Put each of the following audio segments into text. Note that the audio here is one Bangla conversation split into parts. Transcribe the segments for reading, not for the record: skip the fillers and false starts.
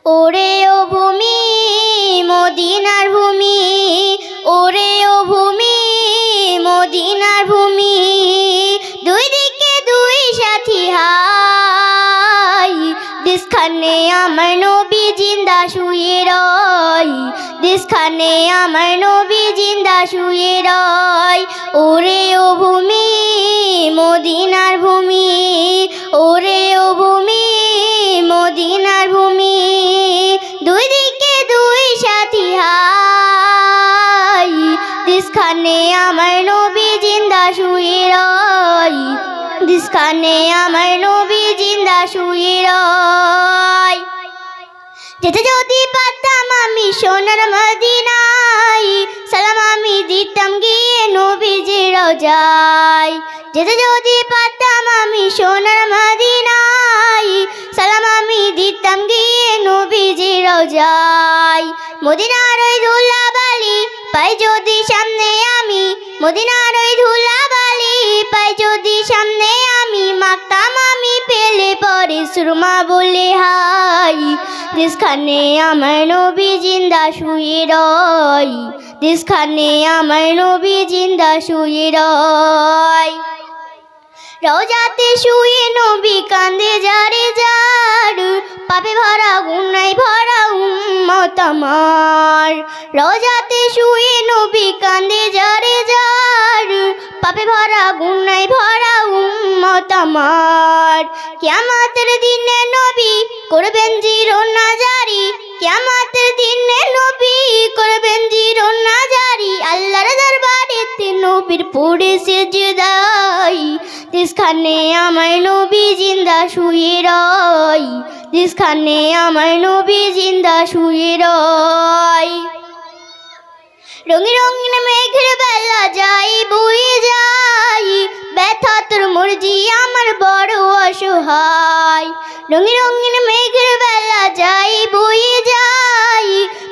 ওরে ও ভূমি মদিনার ভূমি, ওরে ও ভূমি মদিনার ভূমি, দুই দিকে দুই সাথী হাই, দিসখানে আমার নবী জিন্দা শুয়ে রয়, দিসখানে আমার নবী জিন্দা শুয়ে রয়। ওরে ও ভূমি মদিনার ভূমি, ওরে ও ভূমি মদিনার ভূমি, দুই দিকে দুই সাথী হাই, দিসখানে আমার নবী জিন্দা শুয়ে রয়, দিসখানে আমার নবী জিন্দা শুয়ে রয়। যেতে যদি পারতাম আমি সোনার মদিনায়, সালাম আমি দিতাম গিয়ে নবীজির রওজায়। যেতে যদি পারতাম আমি সোনার মদিনায়, সালাম আমি দিতাম গিয়ে নবীজির রওজায়। মদিনার ওই ধুলাবালি পাই যদি সামনে আমি, মদিনার ওই ধুলাবালি পাই যদি সামনে আমি, মাখতাম আমি পেলে পরে সুরমা বলে হাই, দিসখানে আমার নবী জিন্দা শুয়ে রয়, দিসখানে আমার নবী জিন্দা শুয়ে রয়। রওজাতে শুয়ে নবী কান্দে যারে যার, পাপে ভরা গুনায় ভরা উম্মত আমার। রওজাতে শুয়ে নবী কান্দে যারে যার, পাপে ভরা গুনায় ভরা উম্মত আমার। কিয়ামতের দিনে নবী করবেন জীরনা জারি, কিয়ামতের দিনে নবী করবেন জীরনা জারি, আল্লাহর দরবারেতে নবীর পড়ে সেজদায়, দিসখানে আমার নবী জিন্দা শুয়ে রয়, দিসখানে আমার নবী জিন্দা শুয়ে রয়। রঙিন রঙিন মেঘের বেলা যাই বয়ে যাই, ব্যথা তোর মর্জি আমার বড় অসহায়। রঙিন রঙিন মেঘের বেলা যাই বয়ে যাই,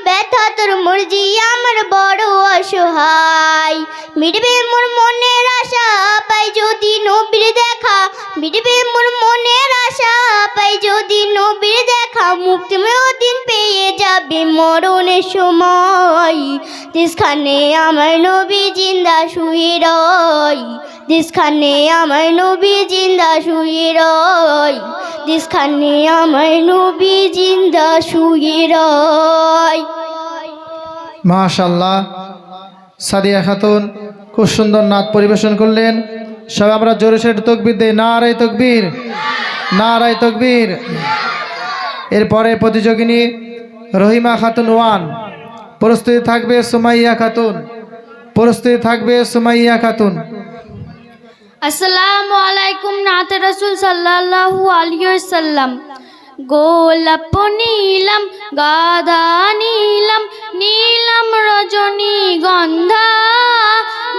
ব্যথা তোর মর্জি আমার বড় অসহায়। মিটবে মোর মনের আশা পাই যদি নবীর দেখা, মিটবে মোর মনের আশা পাই যদি নবীর দেখা, মুক্তি দিন পেয়ে যাবে মরণের সময়, দিসখানে আমার নবী জিন্দা শুয়ে রয়, দিসখানে আমার নবী জিন্দা শুয়ে রয়, দিসখানে আমার নবী জিন্দা শুয়ে রয়। মাশাআল্লাহ, সাদিয়া খাতুন খুব সুন্দর নাচ পরিবেশন করলেন। সবাই আমরা জোরে সোরে তাকবীর দেই, নারে তাকবীর, নারে তাকবীর। এরপরে প্রতিযোগিনী রহিমা খাতুন 1, প্রস্তুতি থাকবে সুমাইয়া খাতুন, প্রস্তুতি থাকবে সুমাইয়া খাতুন। আসসালামু আলাইকুম নাতে রাসূল সাল্লাল্লাহু আলাইহি ওয়াসাল্লাম। গোলাপ নিলাম গাধা নিলাম, নীলাম রজনী গন্ধা,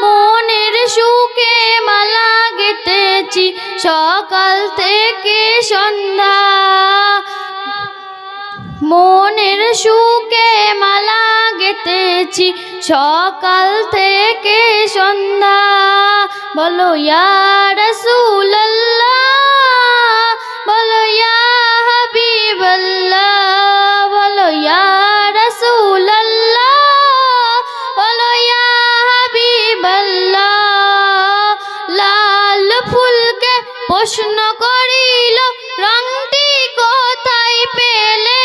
মনের সুখে মালা গেঁথেছি সকাল থেকে সন্ধ্যা, মনের সুখে মালা গেঁথেছি সকাল থেকে সন্ধ্যা। বলো ইয়া রাসূলুল্লাহ, বলো ইয়া হাবিবাল্লাহ, বলো ইয়া রাসূলুল্লাহ, বলো ইয়া হাবিবাল্লাহ। লাল ফুলকে প্রশ্ন করিল রংটি কোথায় পেলে,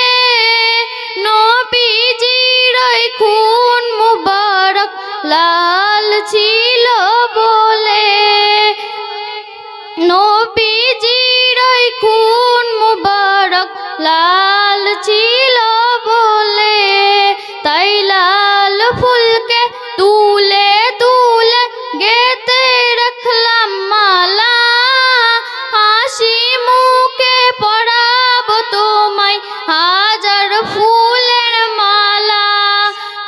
নবীজির ওই খুন মুবারক লাল ছিল বলে, নবীজির ওই খুন মুবারক লাল ছিল বলে, তাই লাল ফুলকে তুলে তুলে গেঁথে রাখলাম মালা, হাসি মুখে পরাবো তোমায় হাজার ফুলের মালা,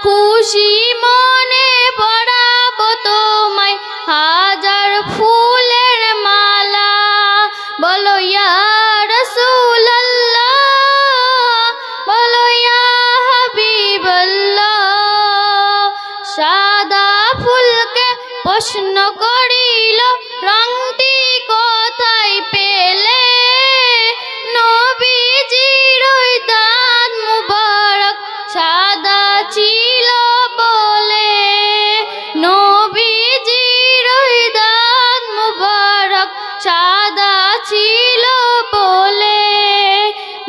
খুশি মনে পরাবো তোমায় হাজার ফুলের মালা। বলো ইয়া রাসূলুল্লাহ, বলো ইয়া হাবিবাল্লাহ। সাদা ফুলকে প্রশ্ন করিল রংটি কোথায় পেলে, নবীজির ওই দাঁত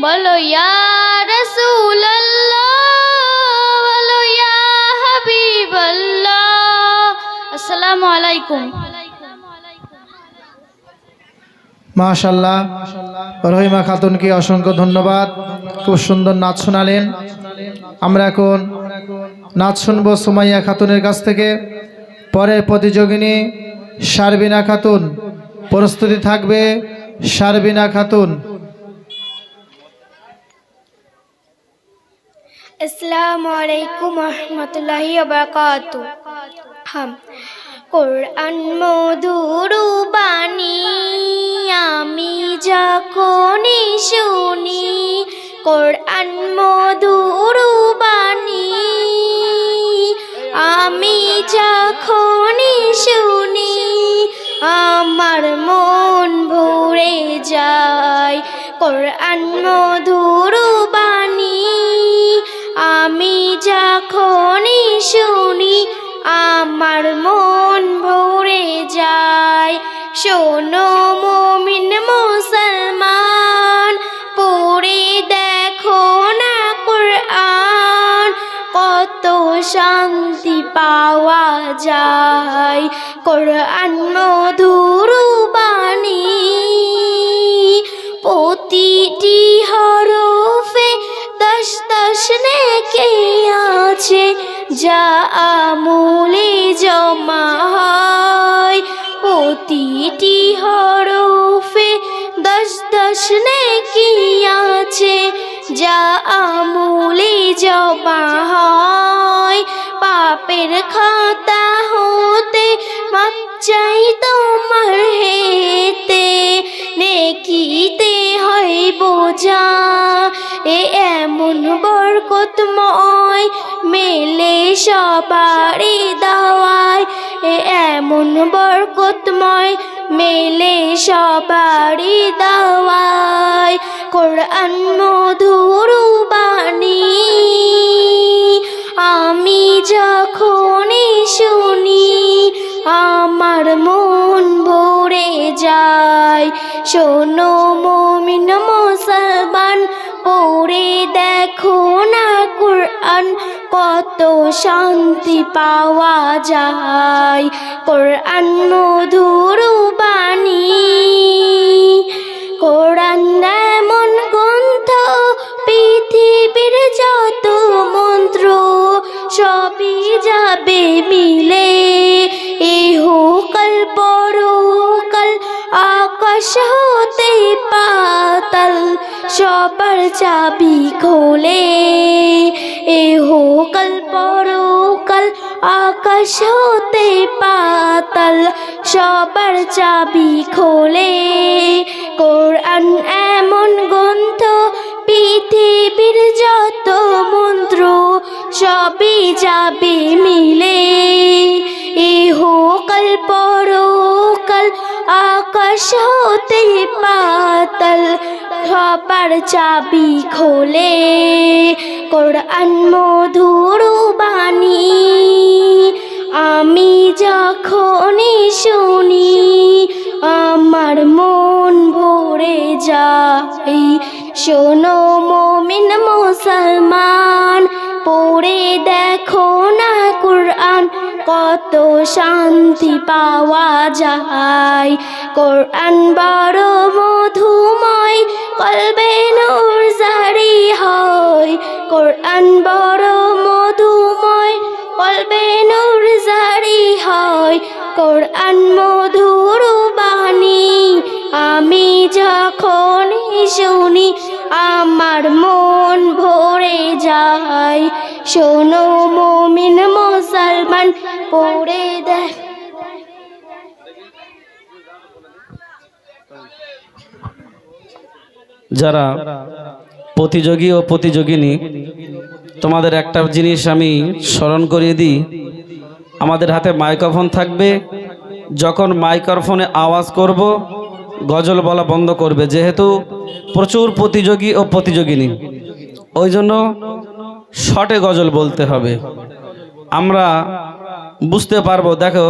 বলো ইয়া রাসূলুল্লাহ, বলো ইয়া হাবিবাল্লাহ। আসসালামু আলাইকুম। মাশাআল্লাহ, রহিমা খাতুনকে অসংখ্য ধন্যবাদ, খুব সুন্দর নাচ শোনালেন। আমরা এখন নাচ শুনবো সুমাইয়া খাতুনের কাছ থেকে। পরের প্রতিযোগিনী শারবিনা খাতুন, প্রস্তুতি থাকবে শারবিনা খাতুন। আসসালামু আলাইকুম রহমতুল্লাহি ওয়া বারাকাতুহু। কোরআন মধুর বাণী আমি যখনই শুনি, কোরআন মধুর বাণী আমি যখনই শুনি, আমার মন ভরে যায়। কোরআন মধুর বাণী আমি যখনই শুনি, আমার মন ভরে যায়। শোনো মুমিন মুসলমান, পড়ে দেখো না কোরআন, কত শান্তি পাওয়া যায়। কোরআন মধুর বাণী প্রতিটি হরফে দশ দশ নেকি আছে, যা আমলে জমা হয়। প্রতিটি হরফে দশ দশ নেকি আছে, যা আমলে জমা হয়। পাপের খাতা হতে মাপ চাই তোমার হেতে, নেকিতে হয় বোঝা এ এমন বরকতময়, মেলে সবারই দাওয়ায়। এ এমন বরকতময়, মেলে সবারই দাওয়ায়। কোরআন মধুর বাণী আমি যখনই শুনি, আমার মন ভরে যায়। শোনো মুমিন মুসলমান, পড়ে দেখো না কোরআন, কত শান্তি পাওয়া যায়। কোরআন মধুর বাণী, কোরআন এমন গ্রন্থ, পৃথিবীর যত মন্ত্র সবই যাবে মিলে। ইহকাল পরকাল আকাশ হতে পাতাল, সবার চাবি খোলে। ইহকাল পরকাল আকাশ হতে পাতাল, সবার চাবি খোলে। কোরআন এমন গ্রন্থ, পৃথিবীর যত মন্ত্র সবই যাবে মিলে। ইহকাল পরকাল আকাশ হতে পাতাল, সবার চাবি খোলে। কোরআন মধুর বাণী আমি যখনই শুনি, আমার মন ভরে যায়। শোনো মুমিন মুসলমান, পড়ে দেখো না কোরআন, কত শান্তি পাওয়া যায়। কোরআন বড় মধুময়, কলবে নূর জারি হয়। কোরআন বড় মধুময়, কলবে নূর জারি হয়। কোরআন মধুর বাণী আমি যখনই শুনি, আমার মন ভরে যায়। শোনো মুমিন মুসলমান, পড়ে দেখ। যারা প্রতিযোগী ও প্রতিযোগিনী, তোমাদের একটা জিনিস আমি স্মরণ করিয়ে দিই, আমাদের হাতে মাইক্রোফোন থাকবে। যখন মাইক্রোফোনে আওয়াজ করব, গজল বলা বন্ধ করবে, যেহেতু প্রচুর প্রতিযোগী ও প্রতিযোগিনী, ওই জন্য শর্টে গজল বলতে হবে। আমরা বুঝতে পারবো। দেখো